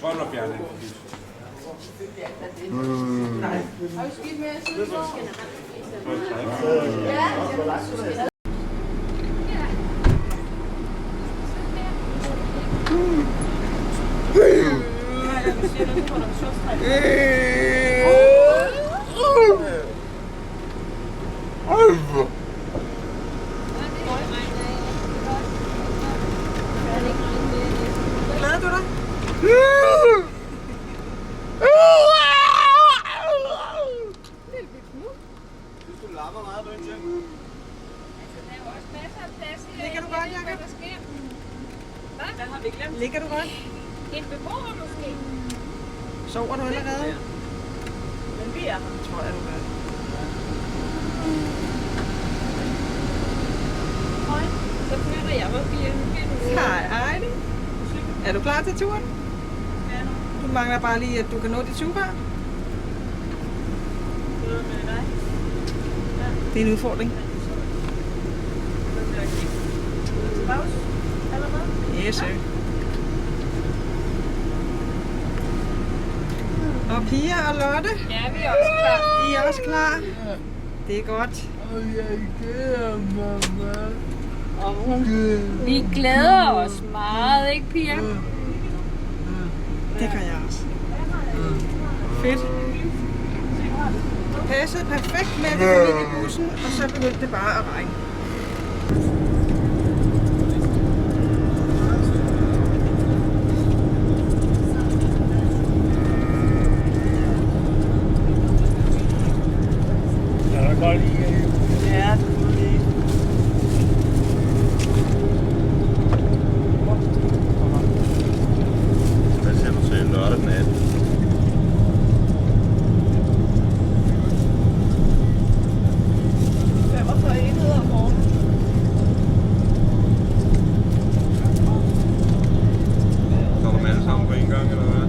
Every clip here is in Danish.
Bånd og fjerne den. Har du skidt med at sidde på? Ja. Glæder du dig? Synes du larmer meget på en ting? Der er jo også masser af plads i. Ligger du godt, Jacob? Hvad har vi glemt? Ligger du godt? En beboer måske? Sover du allerede? Men vi er her. Tror jeg, du gør. Hej. Så flytter jeg mig via en Hej, Heidi. Er du klar til turen? Ja, nu. Du mangler bare lige, at du kan nå dit sugerør. Både med dig. Det er en udfordring. Til pause? Eller hvad? Yes, sir. Og Pia og Lotte, Ja, vi er også klar. I er også klar. Det er godt. Vi glæder os meget, ikke Pia? Det gør jeg også. Fedt. Det passede perfekt med, at vi kom ind i bussen, og så begyndte det bare at regne. Ja, det må det. Hvad siger du til lørdag den 18? Så er du med alle sammen på en gang, eller hvad?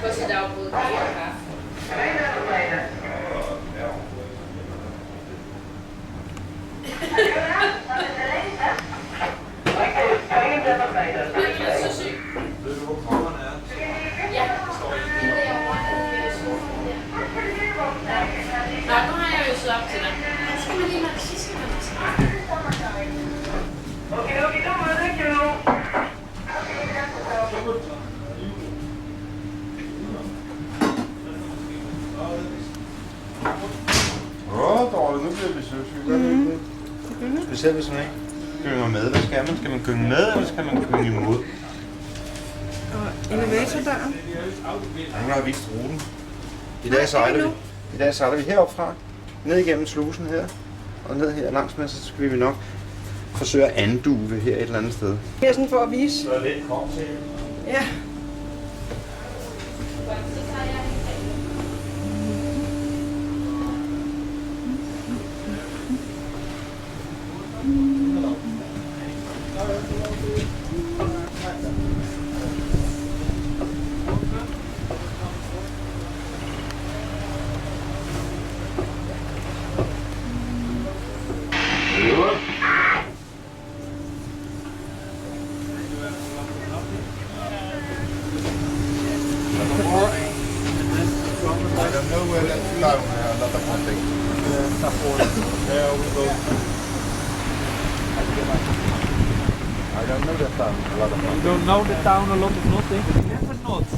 Få sit afbud på kaffe. Ved du, hvor kommerne er? Ja. Nå, nu har jeg jo så op til dig. Skal man lige have det sidste? Dårligt, nu bliver vi søsyge. Specielt hvis man ikke gynger med. Hvad skal man? Skal man gynge med, eller skal man gynge imod? Og elevatordøren. Nu har vist ruten. I dag sejler vi heroppe fra, ned igennem slusen her, og ned her langs med, så skal vi nok forsøge at anduve her et eller andet sted. Her sådan for at vise. Så er det lidt kort til. Ja. I don't know where that's down a lot of nothing. There we go. I don't know that down a lot of nothing. You don't know the town a lot of nothing? 11 knots.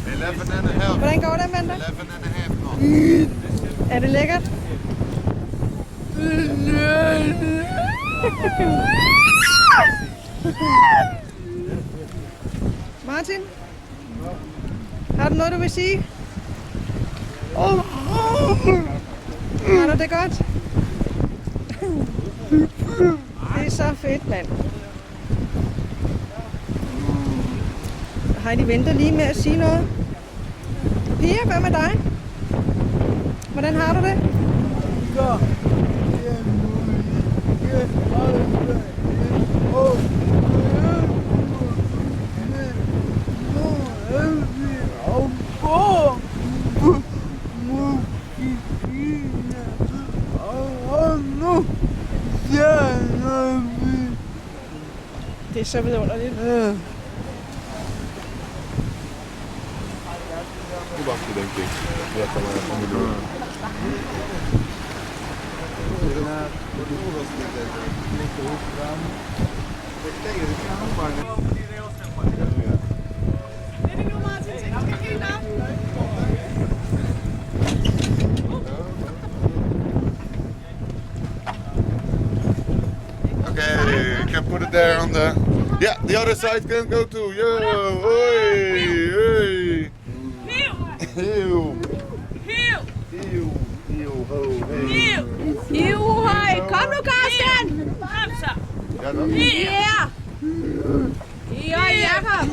11 and a half. Hvordan går det, Amanda? 11 and a half knots. Er det lækkert? Martin? Har du noget, du vil sige? Har du det godt? Det er så fedt, mand. Heidi venter lige med at sige noget. Pia, hvad med dig? Hvordan har du det? Det er så vidunderligt. Okay, you can put it there on the... Yeah, the other side can go too. Yo, hey, hey. Ew. Hej, kom nu, Karsten! Ja, dan. Ja! Ja, Jakob!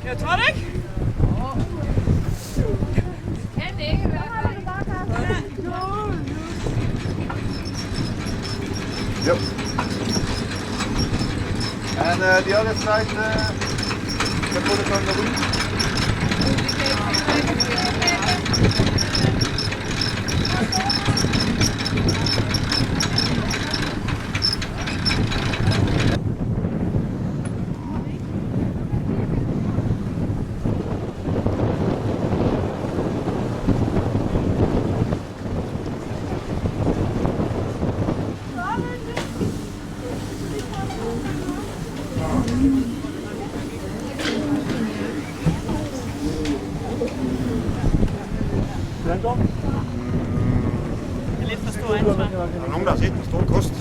Jeg tror det ikke. Kan det ikke være? Yep. And the other side, can put it on the wheel. Der er nogen, der har set den store kost.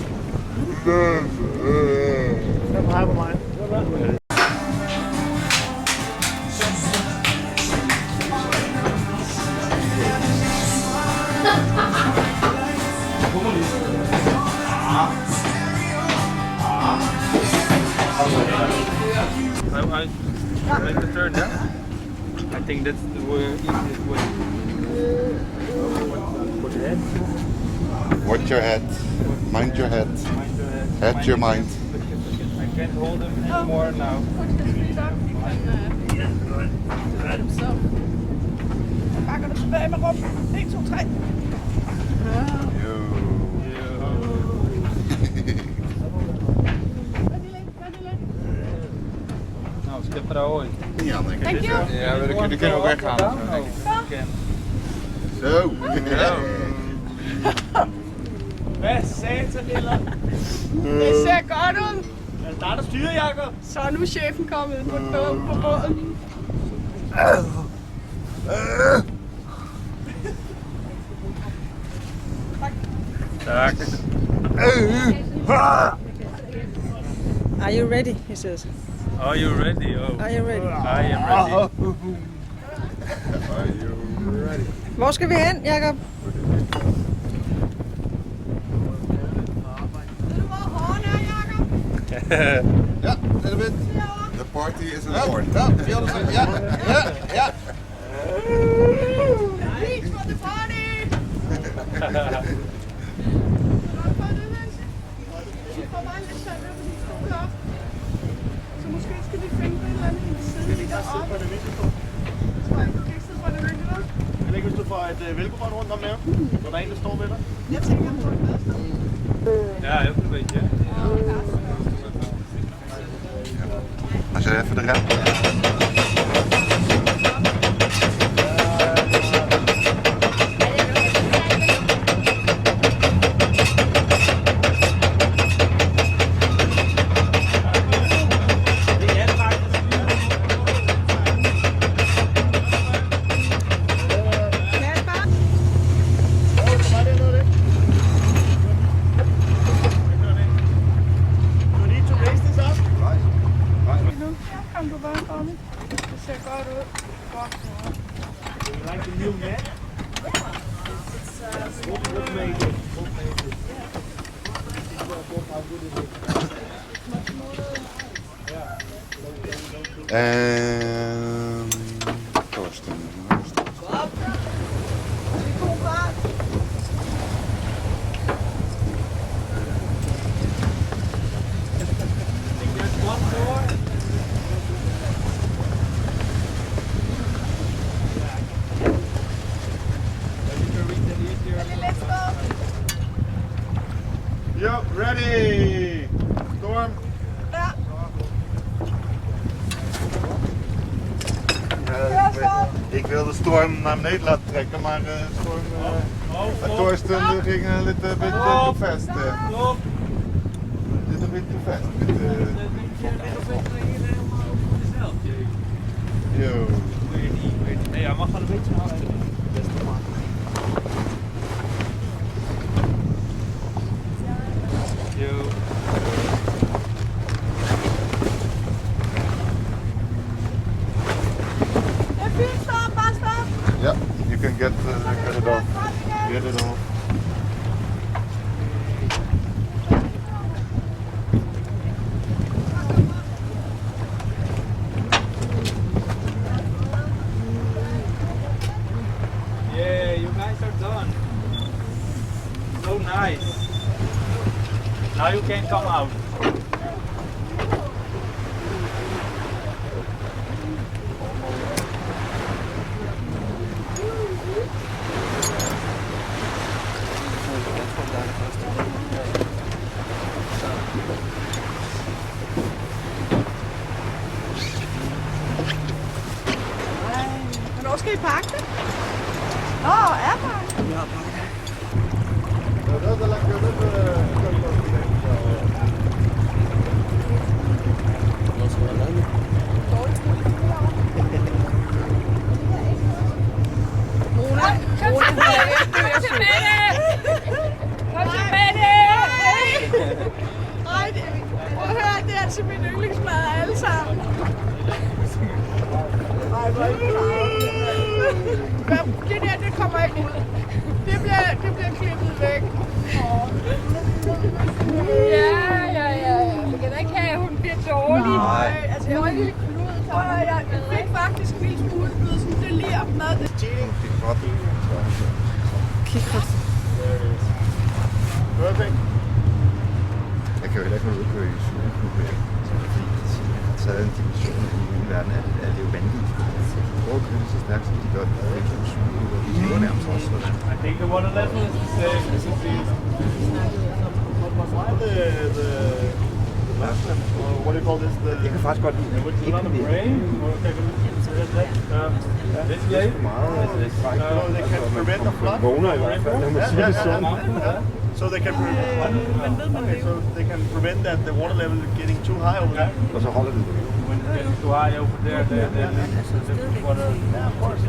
I make the turn, yeah? I think that's the easiest way. Put your head. Watch your head. Mind your head. Mind your head. Head your mind. I can't hold him anymore now. Bakker du tilbage med rum. 1, 2, 3. Nou, skip erover. Ja, dan Thank you. Ja, we kunnen ook weggaan. Zo. Hvad satan, eller? Det ser godt ud. Er det dig, der styrer, Jacob? Så er nu chefen kommet på båden. Tak. Are you ready? He says. Are you ready? Oh. Are you ready? I am ready. Hvor skal vi hen, Jakob? Ja, a little bit. The party is in the north. Ja, the other side. Ja, ja, ja. Thanks for the party! Så måske skal vi finde en eller anden side lige deroppe. Tror jeg ikke, du kan ikke sidde for det ryggen, vel? Eller ikke, hvis du får et velkommen rundt om mere, så der er en, der står ved dig. Jeg tænker på det bedste. Ja, heel een beetje. Als je even de rem. Torsten. Yo, ready! Storm! Ja. Ik wilde Storm naar beneden laten trekken, maar Storm en Torsten gingen een beetje te vast. Dit is een beetje te vast. Yo. Nee, hij mag wel een beetje achter. Beste man. Yo. Stop, bare stop. Yeah, you can get it off. Get it off. Yeah, you guys are done. So nice. Now you can come out. Hvornår skal I pakke det? Er pakke. Nej, prøv at høre, det er altså min yndlingsmad af alle sammen. Ej, hvor er det klart. Det der, det kommer ikke ud. Det bliver klippet væk. Ja. Vi kan da ikke have, at hun bliver dårlig. Nej. Altså, jeg var en lille klud. Jeg fik faktisk en lille smule blød, sådan det lir mad. Det er cheating. Kikret. Perfect. Jeg kan jo heller ikke noget udkøre i Zoom, fordi de har taget en dimension i hele verden, at det er jo vanvittigt. Prøv at køre så stærkt, som de gør det. Det er ikke sådan Zoom, de lever nærmest også sådan. I think the water level is the same. This is The last one, or what do you call this? Jeg kan faktisk godt lide det. It's not a brain. This late. So they can prevent a flood. Vågner i hvert fald, lad mig sige det sådan. So they can prevent that the water level is getting too high over there. Og så holder det. When it gets too high over there, the water. Yeah, of course.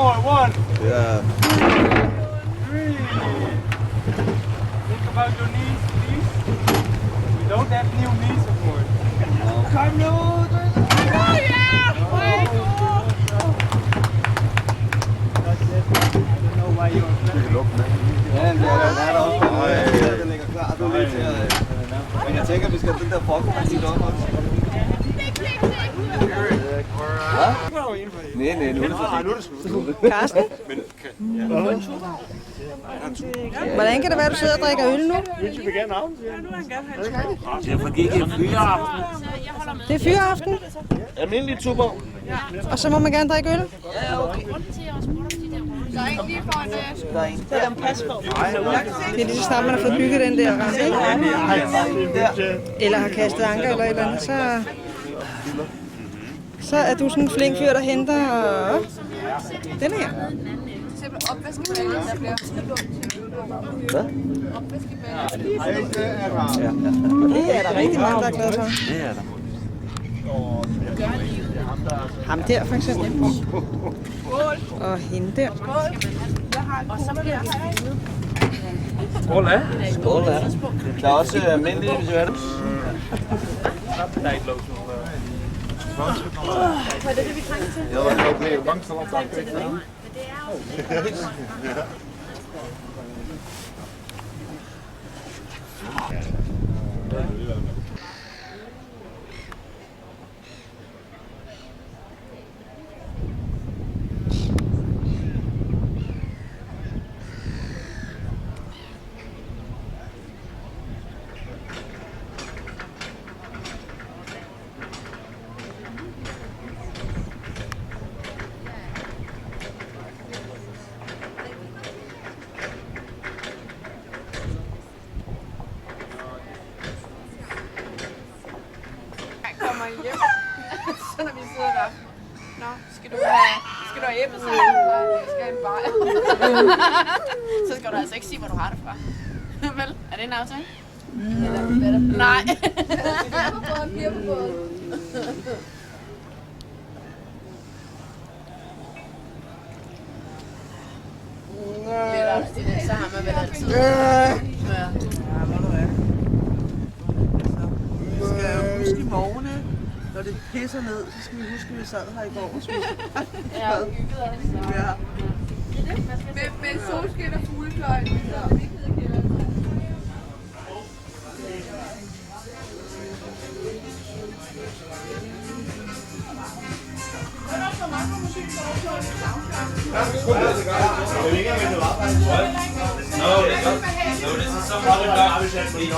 more. 1, Yeah. 3. Think about your knees, please. We don't have new knee support. Kom nu! Ja, det er der også. Den ligger klar. Du er lige til at... Men jeg tænker, vi skal have den der boks, der lige op også. Nej, nu er det slut. Karsten? Hvordan kan det være, at du sidder og drikker øl nu? Vi vil gerne aften. Derfor gik jeg fyreaften. Det er fyreaften, Almindelig tuber. og så må man gerne drikke øl. Der er en lige foran Det er lige så snart, man har fået bygget den der rampe, ikke? Eller har kastet anker eller et eller andet, så er du sådan en flink fyr, der henter den her. Simpelthen opvaskeballen, der bliver Hvad? Det er der rigtig mange, der er glade for. Det er der. Ham der for eksempel. Og hende der. Skål, ja? Skål, ja. Der er også almindelige, hvis du er det. Der er ikke lov til Hvad er det, vi trænger til? Ja, der er okay. Mange steder tak. Kommer hjem, så når vi sidder der. Nå, skal du have æblesalat? Nej, jeg skal have en bajer. Så skal du altså ikke sige, hvor du har det fra. Vel? Er det en aftale? Nej. Så har man vel altid. Vi skal jo huske i morgen, når det pisser ned, så skal vi huske, at vi sad her i går og spiste. Ja, hygget Ja. med solskin og fuglefløjt. No, this is some other guy DJ.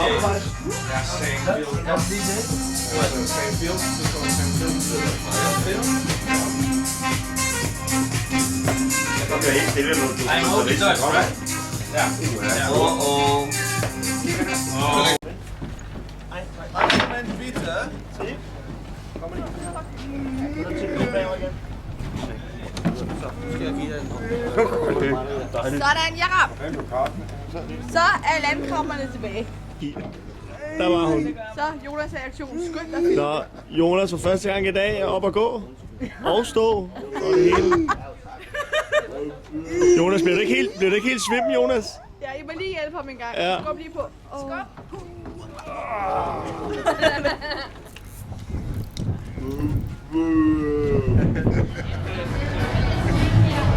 Yeah, same field. Okay, helt stille nu. I'm holding Dutch, right? Yeah. Uh-oh. Sådan, Jakob. Så er landkrabberne tilbage. Der var hun. Så Jonas er i aktion. Skynd dig. Nå, Jonas for første gang i dag er op at gå. Og stå. Og det hele. Jonas, bliver det ikke helt svimmen, Jonas? Ja, I må lige hjælpe ham en gang. Ja. Skub lige på. Skub.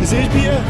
Vi ses, piger.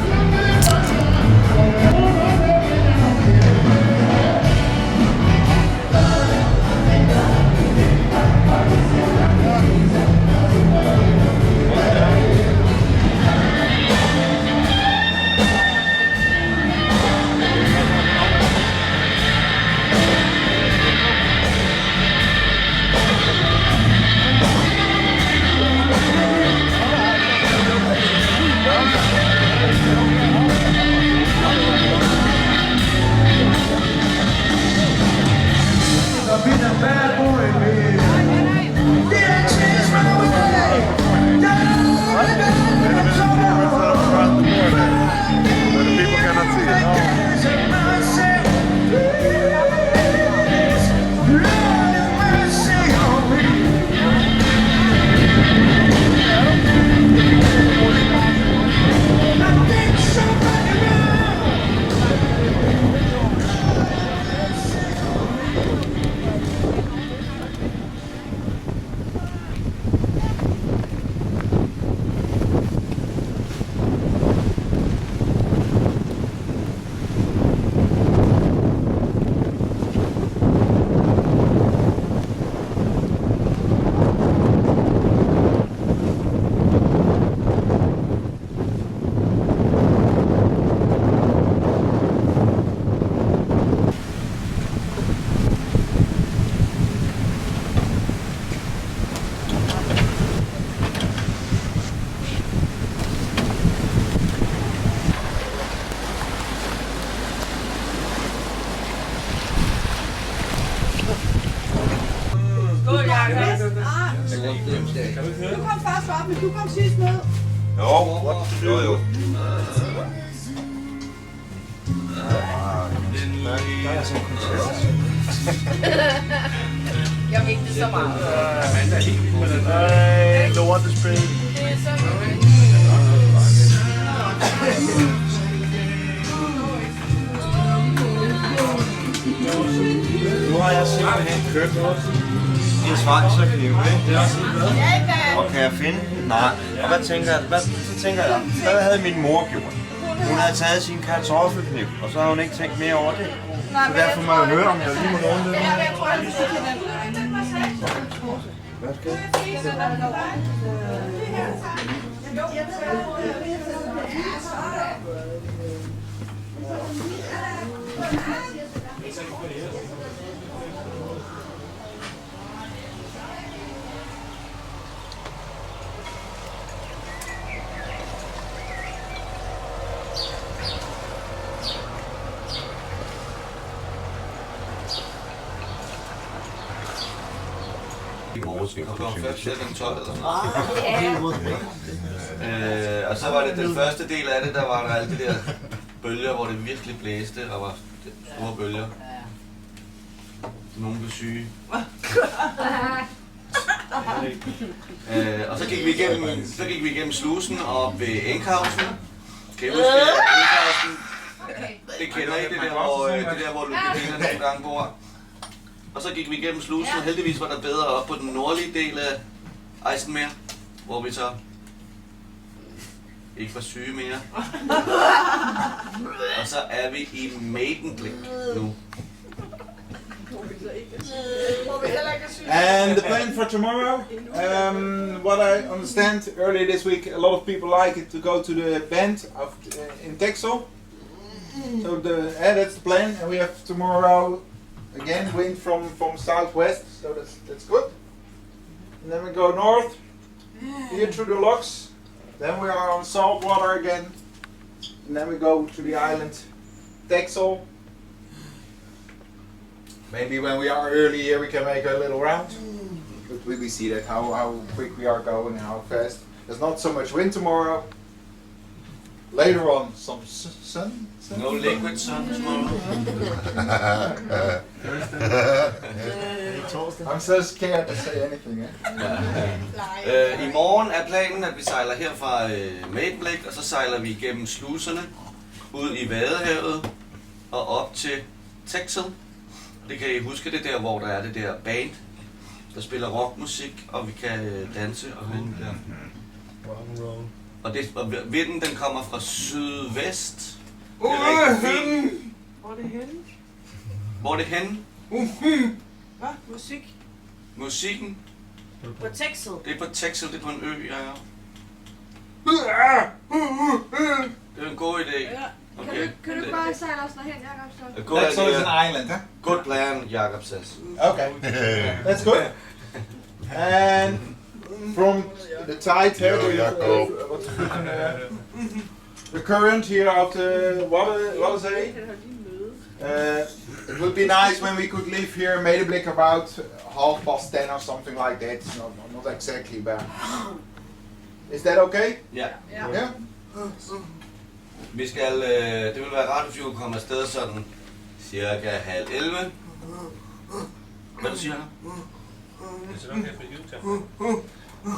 Du kom først op, men du kom sidst ned. Jo. Jeg ved ikke så meget. Amanda er helt vild med den. Ej, lortespil. Det er så godt. Nu har jeg simpelthen købt en svejserkniv, ikke? Og kan jeg finde den? Nej. Og hvad tænker jeg? Så tænker jeg, hvad havde min mor gjort? Hun havde taget sin kartoffelkniv, og så har hun ikke tænkt mere over det. Så derfor må jeg høre, om jeg lige må låne den. Jeg tror, at vi skal til den. Hvad skal jeg? I morges, vi kom selv den 12 eller sådan noget. Og så var det den første del af det, der var der alle de der bølger, hvor det virkelig blæste, og var store bølger. Nogen blev syge. Og så gik vi igennem slusen og ved Enkhausen. Kan I huske Enkhausen? Det kender I, det der, hvor Lukatina nogle gange bor. Og så gik vi igennem slusen, og heldigvis var der bedre op på den nordlige del af Eisenmeer, hvor vi så ikke var syge mere. Og så er vi i Medemblik nu. And the plan for tomorrow, what I understand earlier this week, a lot of people like it to go to the band in Texel. So that's the plan, and we have tomorrow again wind from southwest, so that's good. And then we go north, here through the locks. Then we are on salt water again, and then we go to the island Texel. Maybe when we are early here we can make a little round. But we see that how quick we are going and how fast. There's not so much wind tomorrow. Later on some sun. No liquid sun tomorrow. I'm so scared to say anything. I morgen er planen, at vi sejler her fra Medemblik, og så sejler vi igennem sluserne, ud i Vadehavet og op til Texel. Det kan I huske, det der, hvor der er det der band, der spiller rockmusik, og vi kan danse og høre der. Og vinden, den kommer fra sydvest. Det er rigtig fint. Hvor er det henne? Hvor er det henne? Hvad? Musik? Musikken? På Texel. Det er på Texel, det er på en ø, ja. Det er en god idé. Ja. Okay. Kan du bare sejle os derhen, Jacob? Texel is an island, huh? Good plan, Jacob says. Okay, that's good. And from the tide here, the current here of the Waddenzee. It would be nice when we could leave here in Medemblik about 10:30 or something like that. Not exactly, but is that okay? Ja. Yeah. Vi skal, det vil være rart, hvis vi kunne komme afsted sådan cirka 10:30. Hvad du siger du? Is it okay for you to? 9:30.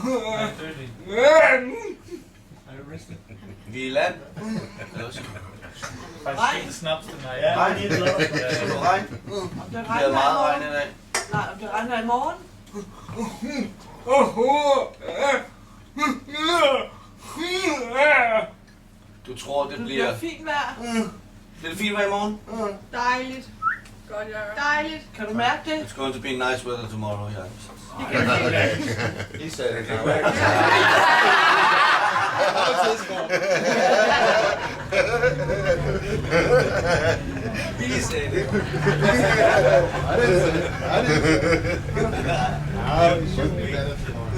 Vi er i land. Faktisk en snaps den her. Ja, Regn. Så du regn? Det er meget regn i dag. Nej, om det regner i morgen. Du tror, det bliver... Det bliver fint vejr. Bliver det fint vejr i morgen? Dejligt. Godt, Jacob. Dejligt. Kan du mærke det? It's going to be nice weather tomorrow, ja. He said it. He said it. I didn't say it. No, it should be better tomorrow.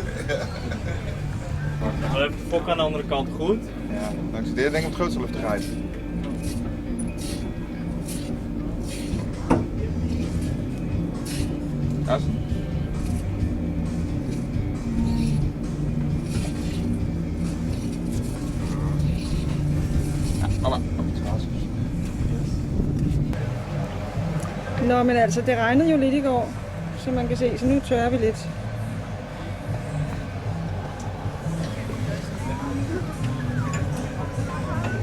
Maar heb de fok aan de andere kant goed? Ja, dankzij dit denk ik het grootste luchtigheid. Yes. Nå, men altså, det regnede jo lidt i går, som man kan se, så nu tørrer vi lidt.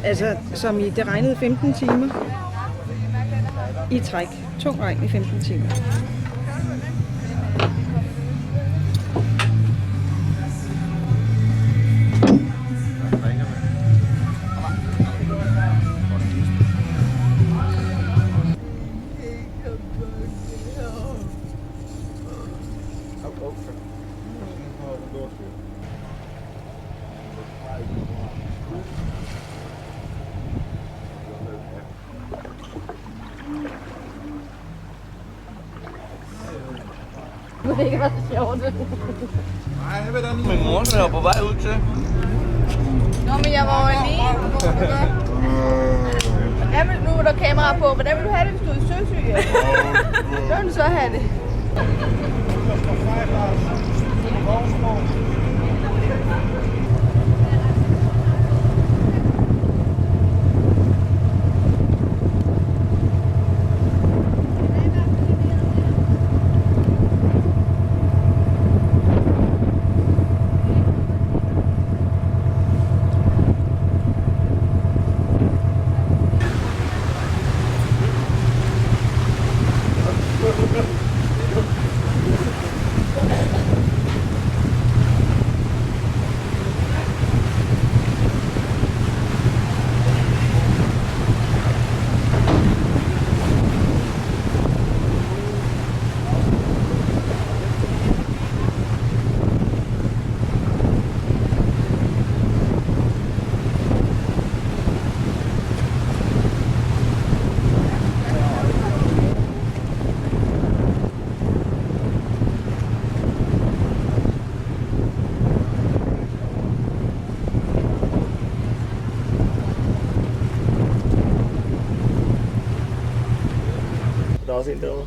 Altså, som i, det regnede 15 timer i træk. Tung regn i 15 timer. Det ikke var så sjovt. Min mor er på vej ud til. Nå, men jeg var jo alene. Hvordan vil, nu er der kamera på. Hvordan vil du have det, hvis du er søsyg? Så vil du så have det. Der er også en derude.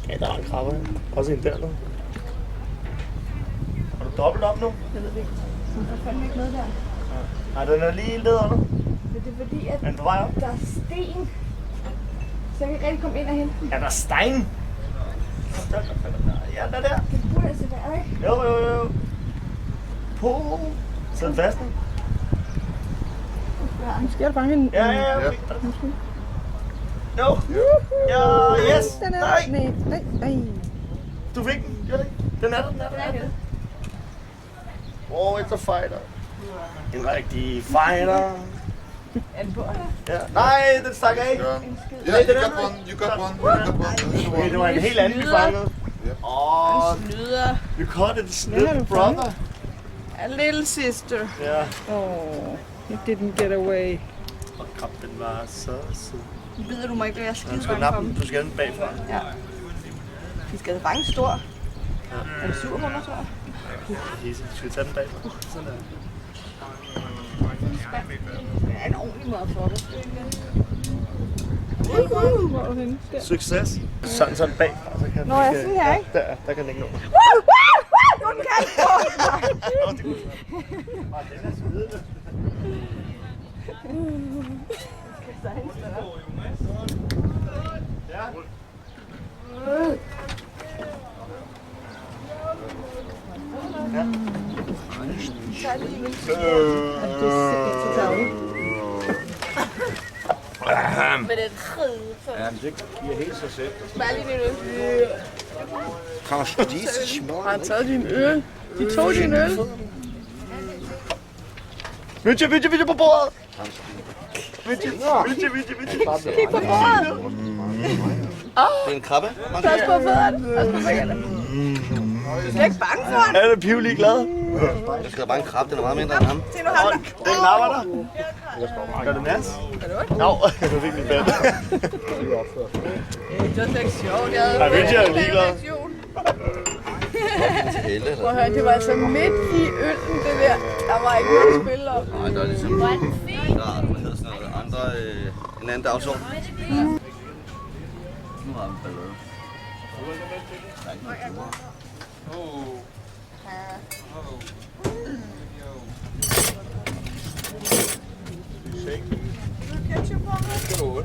Ja, der er en krabbe. Også en dernede. Har du dobbelt op nu? Jeg ved det ikke. Der er fandme ikke noget der. Nej, den er lige nede under. Men det er fordi, at Men på vej op. der er sten. Så jeg kan ikke rigtig komme ind og hente den. Er der sten? Ja, den er der. Det burde altså være, ikke? Jo. På. Sæt fast nu. Måske er der bange en... Ja. Måske. Jo. Ja, yes. Den er nej. Du fik den, gjorde det ikke? Den er der. It's a fighter. En rigtig fighter. Er den på? Ja. Nej, den stak af. Yeah, you got one. You got one. Okay, det var en helt anden, vi fangede. Han snyder. You caught it, little brother. A little sister. Ja. It didn't get away. Og krab, den var så sød. Nu bider du mig ikke, jeg er skide Du skal bange for nappe dem. den, du skal den bagfra. Ja. De skal have bange stor. Er den sur på mig, tror jeg? Easy, skal vi tage den bagfra? Sådan der. Det er en ordentlig måde for det. Hvor er du henne? Der. Succes. Sådan bagfra, så kan Nå, jeg er sådan her, ikke? Der kan den ikke nå. Nu den kan ikke gå! Den er svidende. Ja. Ja. Med den ride for. Ja, det giver helt sig selv. Smag lige din øl. Kanskje disse små. Har taget din øl? De tog din øl. Vindje på bordet! Vindje. Kig på bordet. Det er en krabbe. Pas på fødderne. Pas på fødderne. Du er ikke bange for den? Er det pivlig glad? Jeg skal da bare en krabbe, den er meget mindre end ham. Se nu ham der. Den napper der. Gør det Mads? Nå, jeg fik min band. Det var slet ikke sjovt. Jeg Nej, Vindje er ligeglad. Prøv at høre, det var altså midt i øllen, det der. Der var ikke noget at spille op. Nej, der er ligesom... Der er, hvad hedder sådan noget, andre... en anden dagsorden. Nu har vi ballade. Der er ikke noget ture. Ketchup på mig.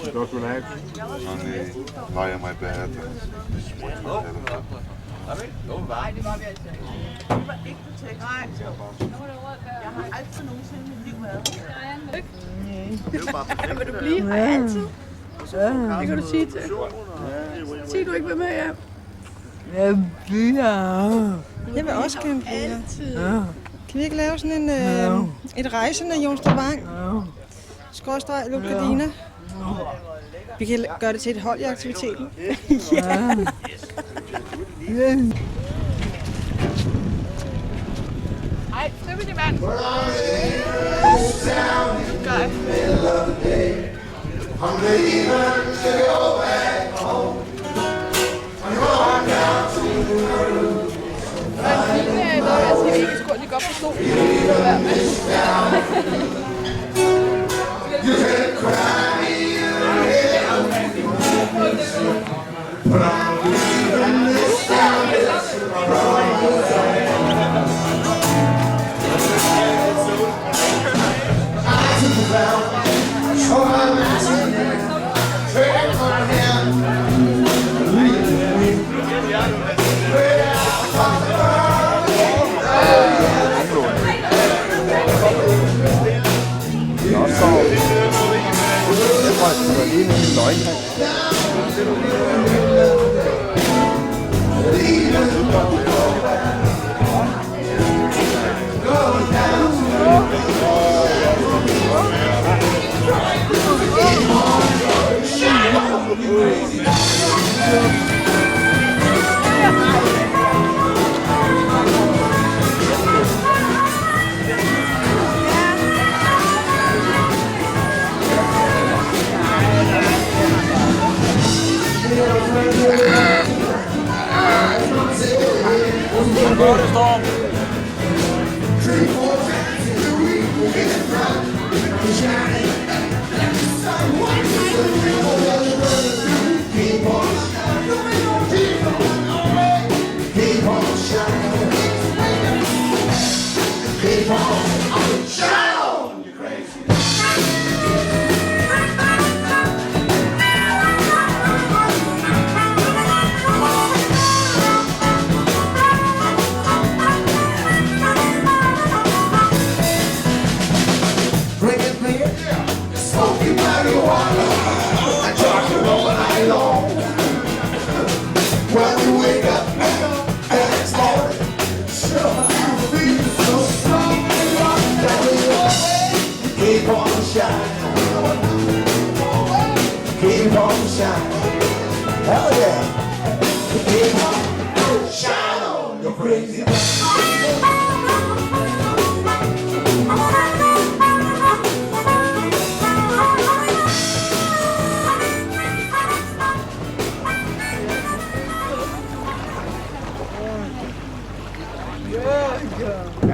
Just relax. Lie on my bed. Nej, det var vi altså ikke. Vi var ikke på tekst. Nej. Jeg har altid nogensinde i mit liv været. Vil du blive her altid? Det kan du sige til. Sig du ikke vil med hjem. Jeg bliver. Jeg vil også gerne blive her. Kan vi ikke lave sådan et rejsende Jon Stravang? Skråstreg, Lukadina. Vi kan gøre det til et hold i aktiviteten. Ja. Ej, frivillig mand. De godt forstå.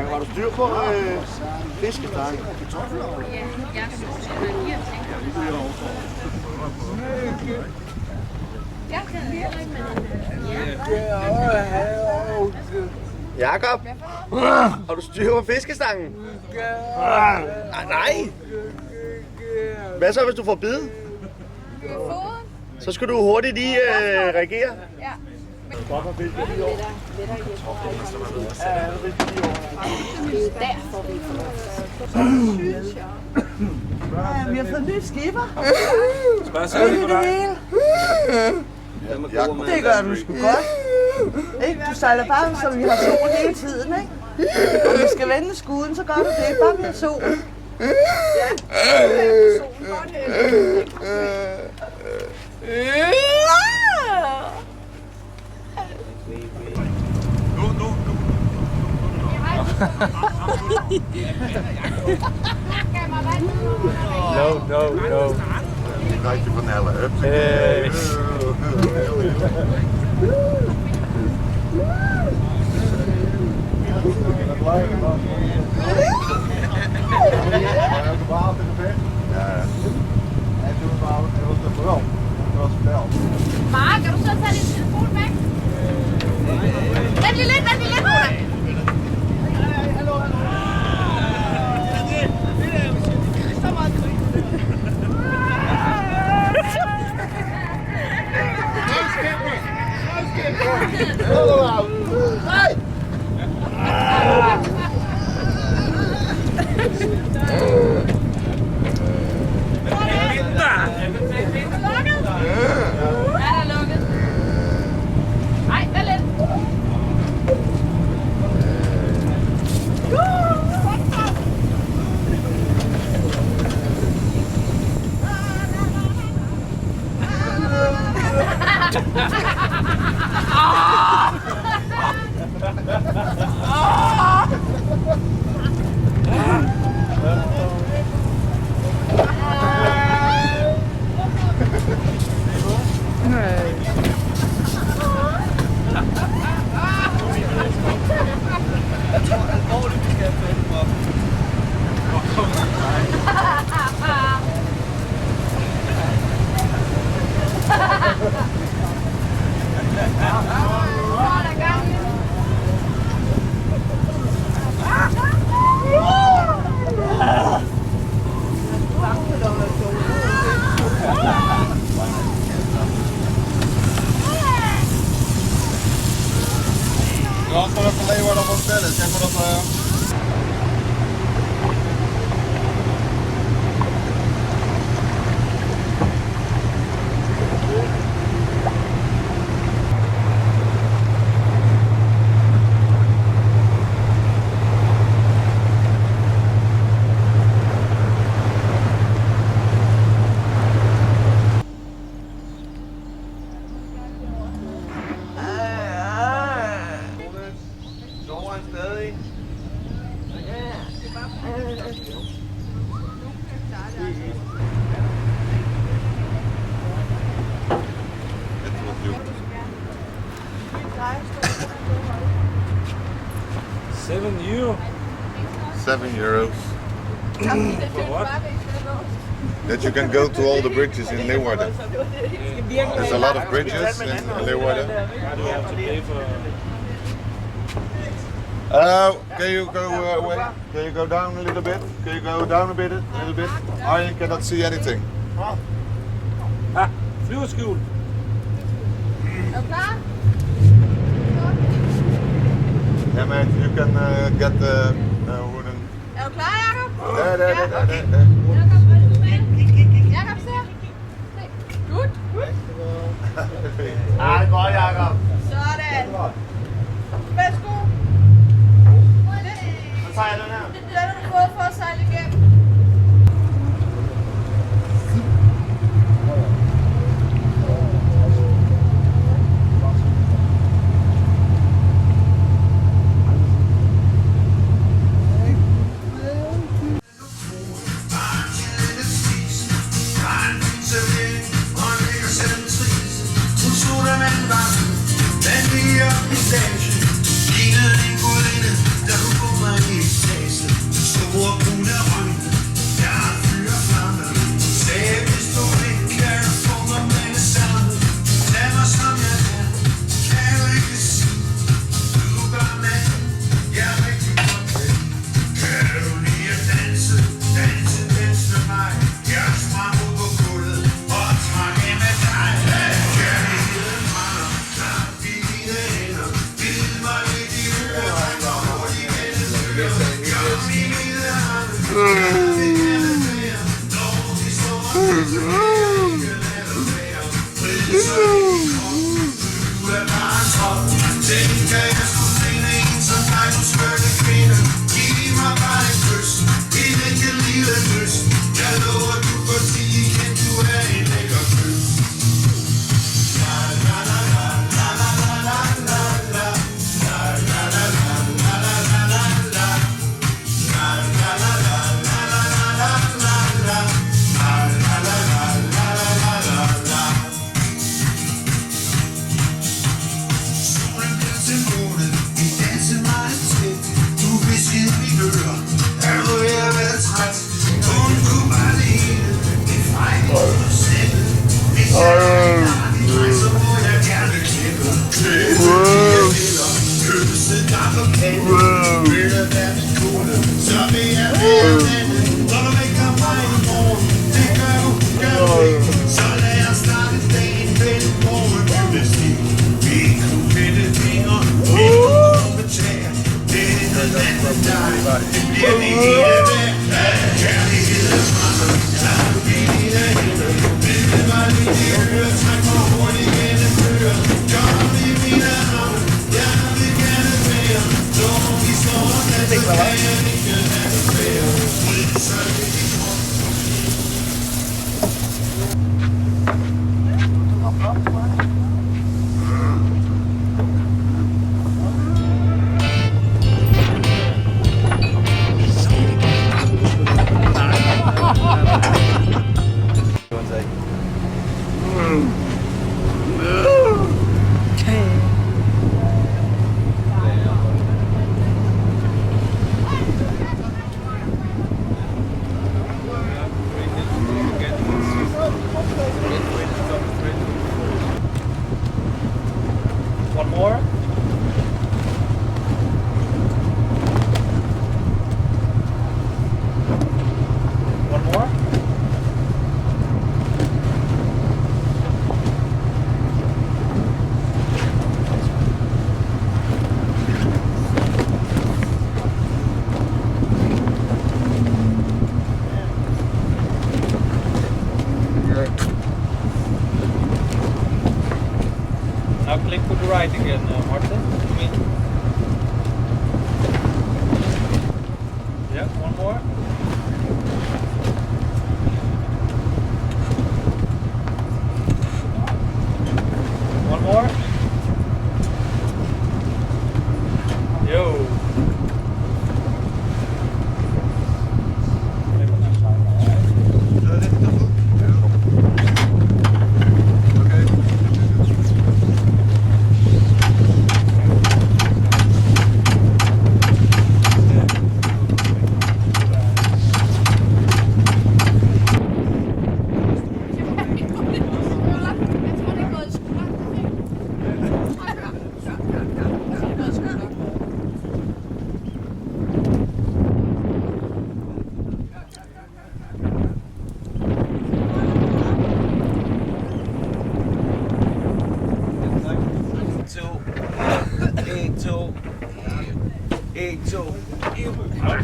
Har du styr på fiskestangen? Ja, jeg synes, at man giver ting. Jeg kan virkelig med Jakob, har du styr på fiskestangen? Nej. Hvad så, hvis du får bid? Så skal du hurtigt lige reagere. Ja. Vi har fået nye skipper. Det gør du sgu godt. Ikke? Du sejler bare, så vi har sol hele tiden, ikke? Og vi skal vende skuden, så gør du det. Bare vi har sol. No. Kijk je van Helle, hup. Mark, kan du så tage din telefon væk? Vent lige lidt, Mona. Så meget Ja, får du leva dem på stället, sen får du €7. That you can go to all the bridges in Leeuwarden. There's a lot of bridges in Leeuwarden. Can you go away? Can you go down a little bit? Can you go down a little bit? I cannot see anything. Flyverskjul. Er du klar? Yeah, man, you can get the wooden. Er du klar, Jacob? There. Jacob, Jacob, ser. Godt. Ja, det er godt, Jacob. Sådan. Værsgo. Så tager jeg den her. Den har du fået for at sejle igennem. One more. One more. Now click to the right again, Martin. Me. Yeah, one more. One more. Yo.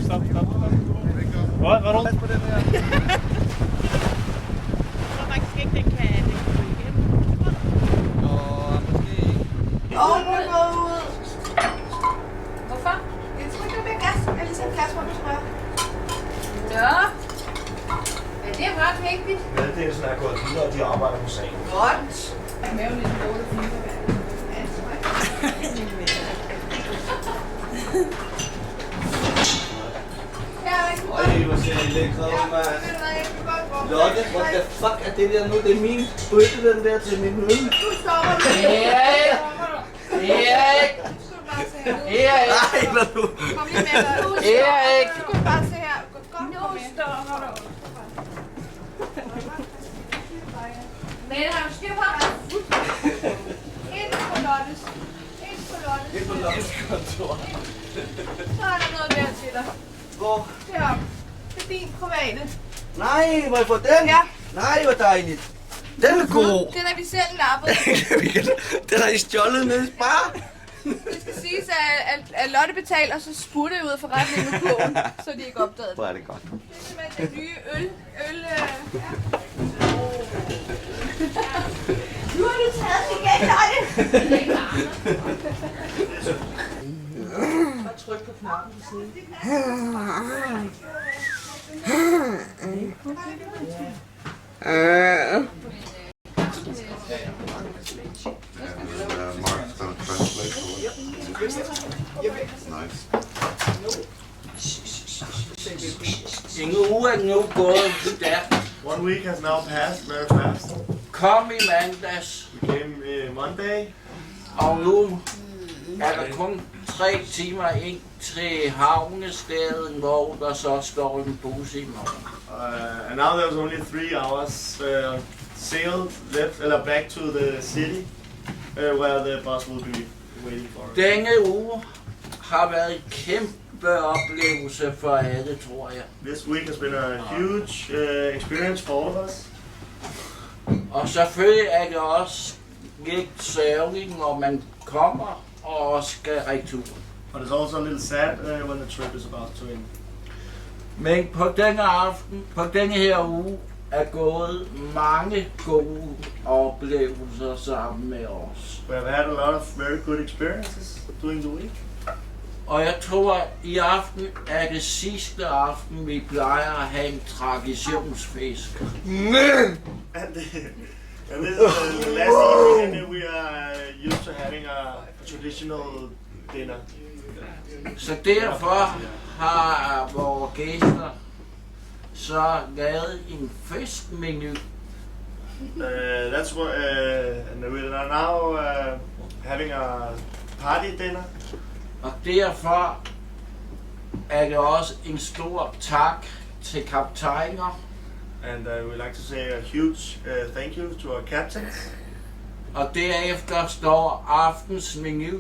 Stop. Hvad var det? Så faktisk ikke, den kan gå igennem. Hvorfor? Jeg tror ikke, der bliver gas. Jeg lige sætte gas på mit rør. Nå. Ja, det er ret vigtigt. Meddelelsen er gået videre, og de arbejder på sagen. Godt. Jeg er med jo lidt dårligt for mig. Øj, hvor ser det lækkert ud, mand. Lotte, what the fuck er det der nu? Det er min bøtte, den der til min øl. Du stopper det. Erik! Nej, hvad du? Kom lige med dig. Erik! Du kan bare se her. Kom med. Nu stopper du. Men har du styr på mig? Ind på Lottes. Ind på Lottes kontor. Så er der noget mere til dig. Hvor? Deroppe. Det er din private. Nej, må jeg få den? Ja. Nej, hvor dejligt. Den er god. Den er vi selv lappet. Den har I stjålet nede i Spar. Det skal siges, at Lotte betaler, så sputter ud af forretningen med kurven, så de ikke opdaget det. Hvor er det godt. Det er simpelthen den nye øl. Nu har du taget den igen, Lotte! Og tryk på knappen på siden. Mark's gonna translate for Nice. Ingen uge er nu gået der. 1 week has now passed very fast. Kom i mandags. We came Monday. Og nu er der kun 3 timer ind til havnestaden, hvor der så står en bus i morgen. And now there's only 3 hours sailed left, back to the city, where the bus will be waiting for us. Denne uge har været en kæmpe oplevelse for alle, tror jeg. This week has been a huge experience for all of us. Og selvfølgelig er det også lidt sørgeligt, når man kommer og skal retur. But it's also a little sad when the trip is about to end. Men på denne aften, på denne her uge, er gået mange gode oplevelser sammen med os. We have had a lot of very good experiences during the week. Og jeg tror, at i aften er det sidste aften, vi plejer at have en traditionsfisk. And this is the last evening and we are used to having a traditional dinner. Så derfor har vores gæster så lavet en festmenu. That's what, and we are now having a party dinner. Og derfor er det også en stor tak til kaptajner. And we'd like to say a huge thank you to our captains. Og derefter står aftens menu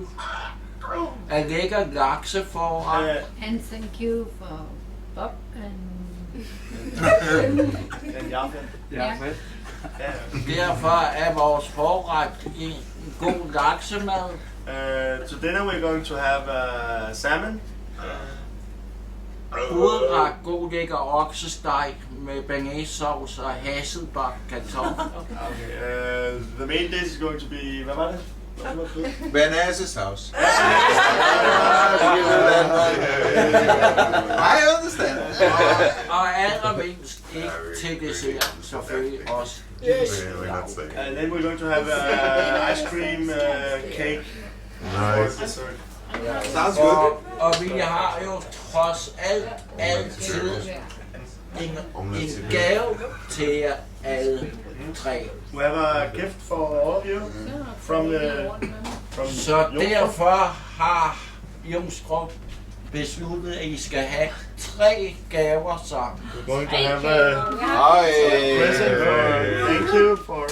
af lækker lakseforret. And thank you for Bob and... Derfor er vores forret en god laksemad. To dinner we're going to have salmon. Hovedret god lækker oksesteg med banæssauce og hasselbagt kartofler. Okay, the main dish is going to be, hvad var det? Banæssauce. I understand. Og allermindst ikke til dessert, selvfølgelig også. And then we're going to have ice cream cake for dessert. Og vi har jo trods alt altid en gave til jer alle tre. We have a gift for all of you from Så derfor har Jungstrup besluttet, at I skal have 3 gaver sammen. We're going to have a present for thank you for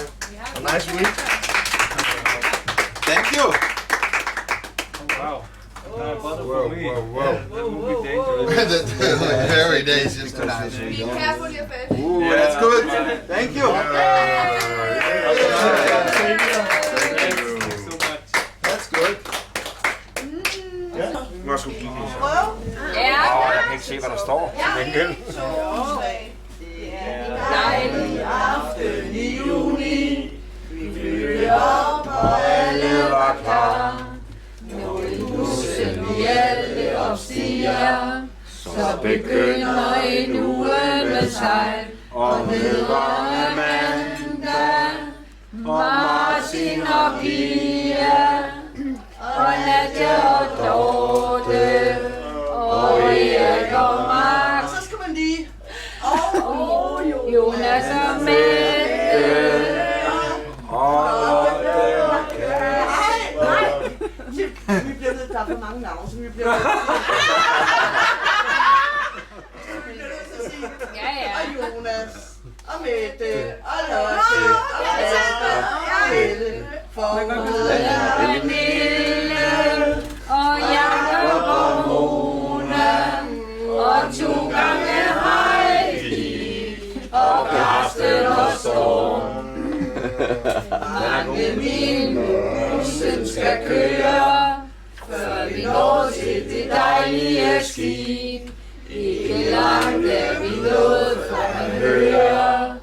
a nice week. Thank you. Wow. Whoa. That would be dangerous. Very dangerous tonight. Be careful your fish. Ooh, that's good. Thank you. That's good. Må jeg skulle give det? Ja. Jeg kan ikke se, hvad der står. Dejlig aften i juni. Vi fyldte op, og alle var klar. Når bussen vi alle opstiger, så begynder en uge med sejl. Og med var Amanda, Martin og Pia, og Nadia og Dorte, og Erik og Mark. Og så skal man lige... Og Jonas og Mette. Nej, vi bliver nødt, der er for mange navne, så vi bliver nødt til at sige. Og Jonas, og Mette, og Lotte, og Kasper, og Mette. Foruden er Nille, og Jakob og Mona, og 2 gange Heidi, og Karsten og Storm. Mange mil bussen skal køre, før vi når til det dejlige skib. Ikke langt er vi nået, for man hører,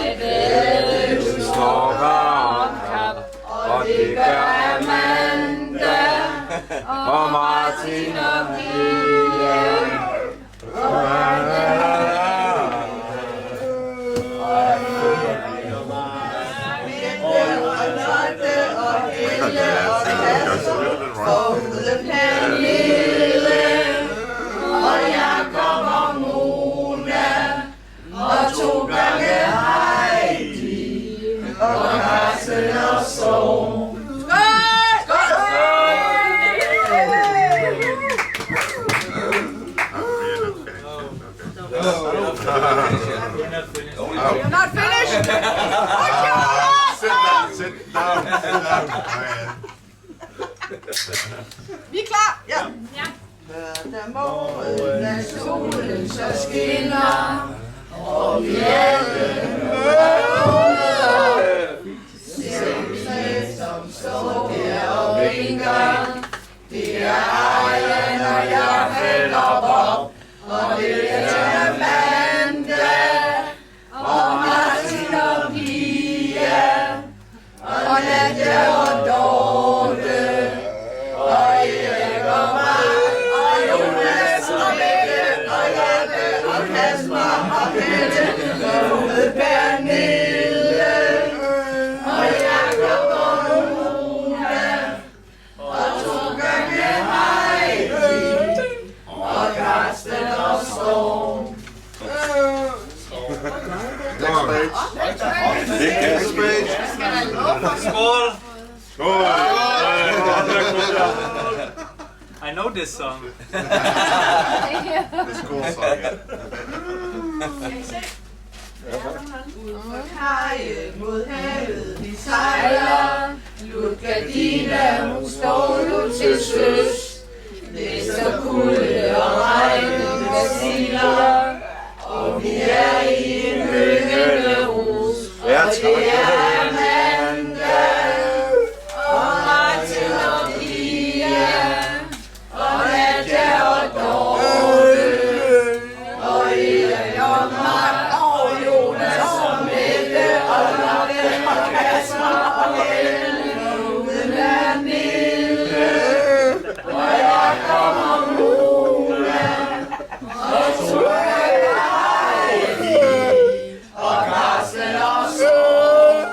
at alle huskår om kap. Og det gør Amanda, og Martin og Pia. Foruden Pernille, og Jakob og Mona, og 2 gange Heidi, og Karsten og Storm. You're not finished? Sit down. Vi er klar. Ja. Lørdag morgen, da solen så skinner, og vi alle vågner op. Sengene, som står her og vinker, det er Arjen og jeg og Bob, og det er Amanda, og Martin og Pia, og Nadia og Dorte, og Erik og Mark, og Jonas og Mette, og Jeppe og Kasper og Mette, foruden Pernille, og Jakob og Mona, og 2 gange Heidi, og Karsten og Storm. Skål! Skål! I know this song. This cool song. Kan I se? Ja, Ud fra kajen mod havet vi sejler. Lutgardina, hun står nu til søs. Næster kulde og regnen vasiler. Og vi er i en gyngende rus. Og det er mandag. Og Martin og Pia. Og Nadia og Dorte. Og Erik og Mark og Jonas og Mette og Lotte og Kasper og Helle. Uden er Nille. Og jeg kommer Mona. Og Tukke og Karsten og Storm.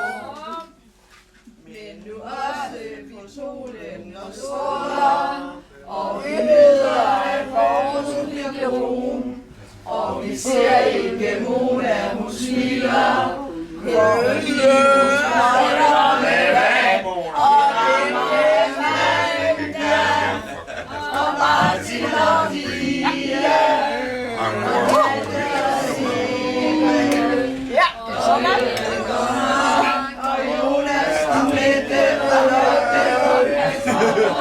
Men nu også på solen og soler. Og vi nyder at vores bliver brun. Og vi ser ikke Mona, hun smiler. Og vi spejler med vand. Og det er mandag. Og Martin og Pia. Og Jonas og Mette og Lotte og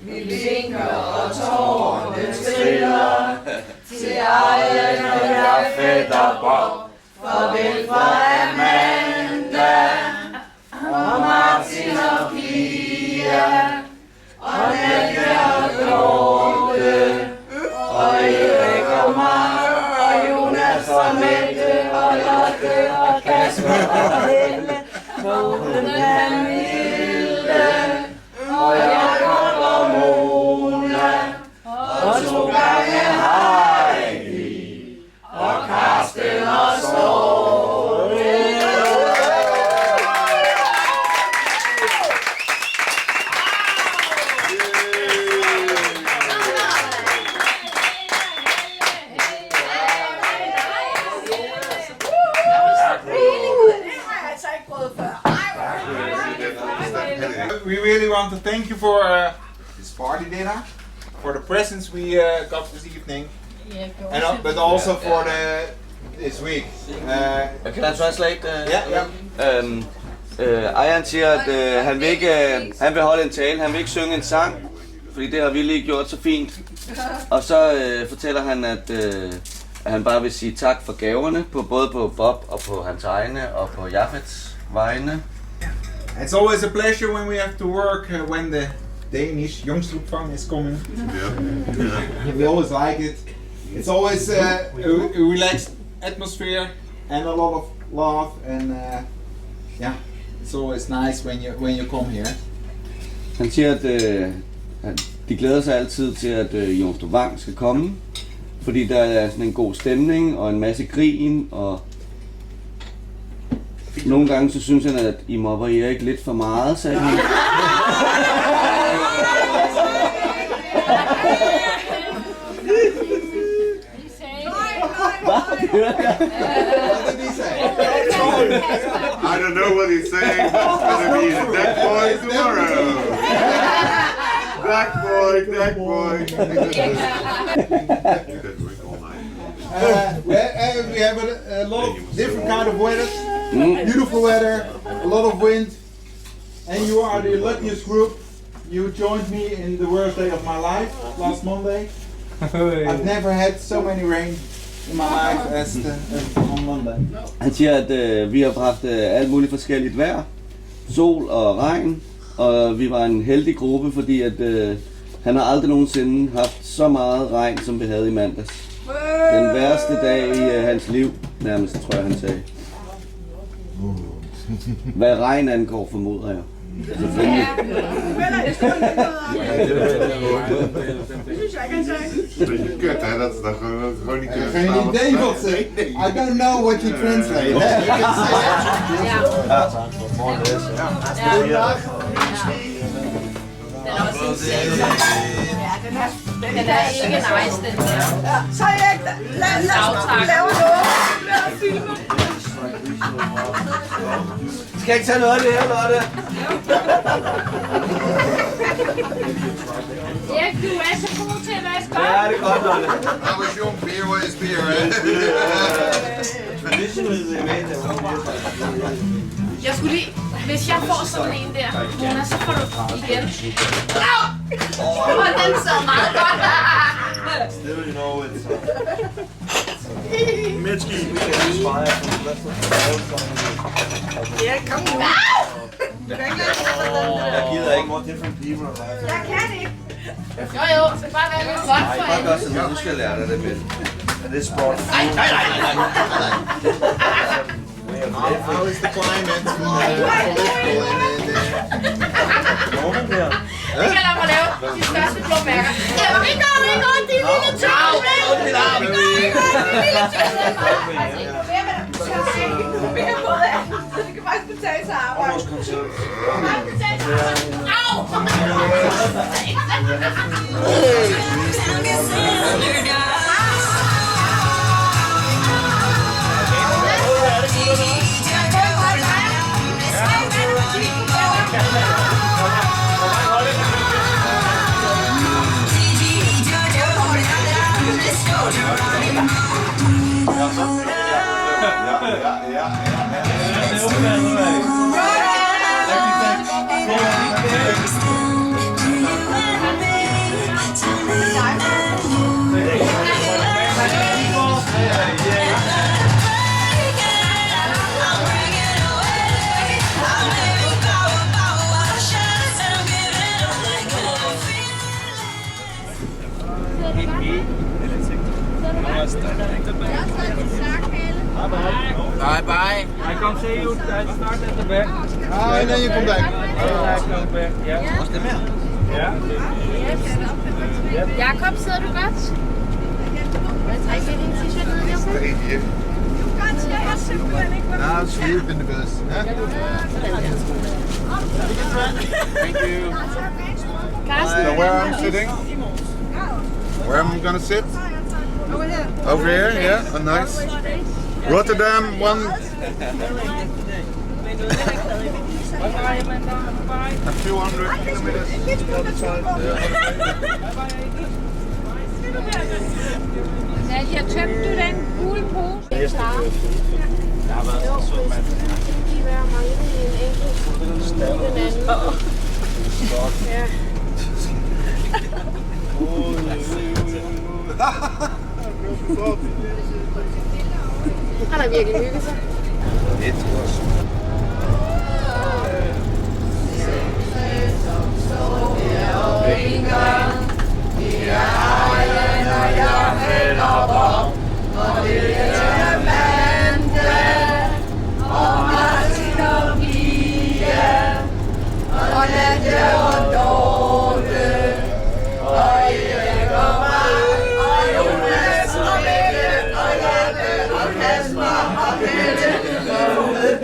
vi vinker og tårerne triller til Ejlen og jeg fætter Bob. Farvel fra Amanda og Martin og Pia og Nadia og Dorte og Erik og Mark og Jonas og Mette og Lotte og Kasper og Helle. Uden er Mille. Og jeg kommer Mona, og 2 gange Heidi, og Karsten og Storm. We really want to thank you for this party dinner, for the presents we got this evening, and but also for this week. Can I translate? Yeah. Ejern siger, at han vil ikke, han vil holde en tale, han vil ikke synge en sang, fordi det har vi lige gjort så fint. Og så fortæller han, at han bare vil sige tak for gaverne, både på Bob og på hans egne og på Jaffets vegne. It's always a pleasure when we have to work when the Danish Jongstrupfang is coming. We always like it. It's always a relaxed atmosphere and a lot of love, and yeah, it's always nice when you come here. Han siger, at de glæder sig altid til, at Jongstrupfang skal komme, fordi der er sådan en god stemning og en masse grin, og nogle gange så synes han, at I mobber Erik lidt for meget, sagde han. I don't know what he's saying, but it's gonna be the Duck Boy tomorrow. Duck Boy. We have a lot of different kind of weather, beautiful weather, a lot of wind, and you are the luckiest group. You joined me in the worst day of my life last Monday. I've never had so many rain in my life as on Monday. Han siger, at vi har haft alt muligt forskelligt vejr, sol og regn, og vi var en heldig gruppe, fordi at han har aldrig nogensinde haft så meget regn, som vi havde i mandags. Den værste dag i hans liv, nærmest, tror jeg, han sagde. Hvad regn angår, formoder jeg. Selvfølgelig. Kut hè, dat is dan gewoon niet kunnen Geen idee wat ze. I don't know what you translate. Den er ikke nice, den der. Ja, så Erik, lad os lave noget. Lad os filme. Skal jeg ikke tage noget af det her, Lotte? Erik, du er så god til at vaske op. Ja, det er godt, Lotte. I was young beer was beer, right? Traditionally, Jeg skulle lige... Hvis jeg får sådan en der, Mona, så får du igen. Au! Den sad meget godt. Still, you know, it's Mitski. Ja, kom nu. Jeg gider ikke more different people. Jeg kan ikke. Jo, det skal bare være lidt godt for bare alle. godt, så nu skal jeg lære dig det med. Er det sport? Nej. How is the climate? Det kan lade mig lave de største blå mærker. Vi går, de lille tøj. Vi kan både af. Det kan faktisk betale sig at arbejde. Bye bye. I come see you. I start at the back. Ah, and then you come back. I come back. Yeah. Også det mere? Yeah. Jakob, sidder du godt? Hvad trækker din t-shirt ned, Jakob? Stay here. Now sleep in the bus. Thank you. So where I'm sitting? Where am I gonna sit? Over here, yeah, oh, nice. Rotterdam, 200 kilometers. Nadia, tømte du den gule pose? Jeg har været så sød, mand. De vil mangle en enkelt. Den anden. Ja. Han har virkelig hygget sig. The